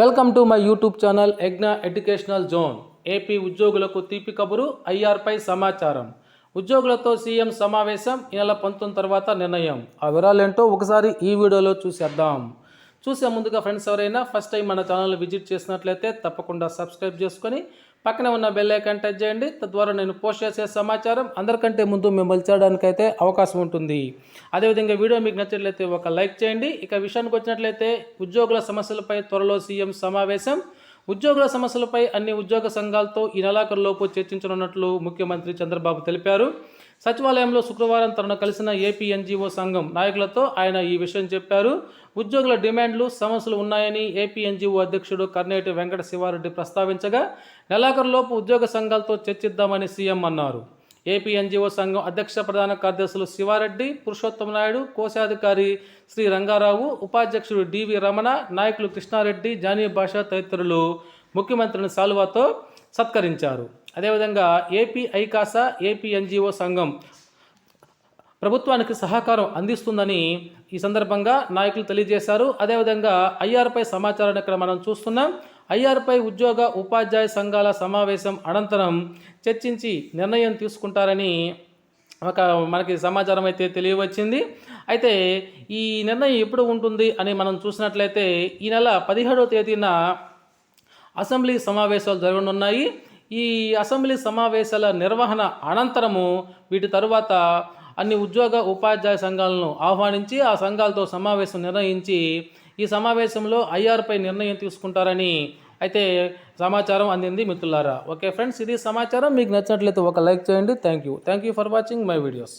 Welcome to my YouTube channel యజ్ఞ educational zone. AP ఉద్యోగులకు తీపి కబురు, ఐఆర్పై సమాచారం. ఉద్యోగులతో సీఎం సమావేశం, ఈ నెల 19 తర్వాత నిర్ణయం. ఆ వివరాలేంటో ఒకసారి ఈ వీడియోలో చూసేద్దాం. చూసే ముందుగా ఫ్రెండ్స్ ఎవరైనా ఫస్ట్ టైం మన ఛానల్ విజిట్ చేసినట్లయితే తప్పకుండా సబ్స్క్రైబ్ చేసుకొని పక్కనే ఉన్న బెల్ ఐకాన్ టచ్ చేయండి. తద్వారా నేను పోస్ట్ చేసే సమాచారం అందరికంటే ముందు మిమ్మల్ని చేయడానికైతే అవకాశం ఉంటుంది. అదేవిధంగా వీడియో మీకు నచ్చినట్లయితే ఒక లైక్ చేయండి. ఇక విషయానికి వచ్చినట్లయితే ఉద్యోగుల సమస్యలపై త్వరలో సీఎం సమావేశం. ఉద్యోగుల సమస్యలపై అన్ని ఉద్యోగ సంఘాలతో ఈ నెలాఖరులోపు చర్చించనున్నట్లు ముఖ్యమంత్రి చంద్రబాబు తెలిపారు. సచివాలయంలో శుక్రవారం తనను కలిసిన ఏపీ ఎన్జీఓ సంఘం నాయకులతో ఆయన ఈ విషయం చెప్పారు. ఉద్యోగుల డిమాండ్లు, సమస్యలు ఉన్నాయని ఏపీ ఎన్జీఓ అధ్యక్షుడు కర్నేటి వెంకట శివారెడ్డి ప్రస్తావించగా నెలాఖరులోపు ఉద్యోగ సంఘాలతో చర్చిద్దామని సీఎం అన్నారు. ఏపీ ఎన్జీఓ సంఘం అధ్యక్ష ప్రధాన కార్యదర్శులు శివారెడ్డి, పురుషోత్తమ నాయుడు, కోశాధికారి శ్రీ రంగారావు, ఉపాధ్యక్షుడు డివి రమణ, నాయకులు కృష్ణారెడ్డి, జానీ భాష తదితరులు ముఖ్యమంత్రిని సాలువాతో సత్కరించారు. అదేవిధంగా ఏపీ ఐకాసా, ఏపీ ఎన్జీఓ సంఘం ప్రభుత్వానికి సహకారం అందిస్తుందని ఈ సందర్భంగా నాయకులు తెలియజేశారు. అదేవిధంగా ఐఆర్పై సమాచారాన్ని ఇక్కడ మనం చూస్తున్నాం. ఐఆర్పై ఉద్యోగ ఉపాధ్యాయ సంఘాల సమావేశం అనంతరం చర్చించి నిర్ణయం తీసుకుంటారని మనకి సమాచారం అయితే తెలియవచ్చింది. అయితే ఈ నిర్ణయం ఎప్పుడు ఉంటుంది అని మనం చూసినట్లయితే ఈ నెల 17వ తేదీన అసెంబ్లీ సమావేశాలు జరగనున్నాయి. ఈ అసెంబ్లీ సమావేశాల నిర్వహణ అనంతరము వీటి తరువాత అన్ని ఉద్యోగ ఉపాధ్యాయ సంఘాలను ఆహ్వానించి ఆ సంఘాలతో సమావేశం నిర్ణయించి ఈ సమావేశంలో ఐఆర్పై నిర్ణయం తీసుకుంటారని అయితే సమాచారం అందింది మిత్రులారా. ఓకే ఫ్రెండ్స్, ఇది సమాచారం. మీకు నచ్చినట్లయితే ఒక లైక్ చేయండి. Thank you for watching my videos.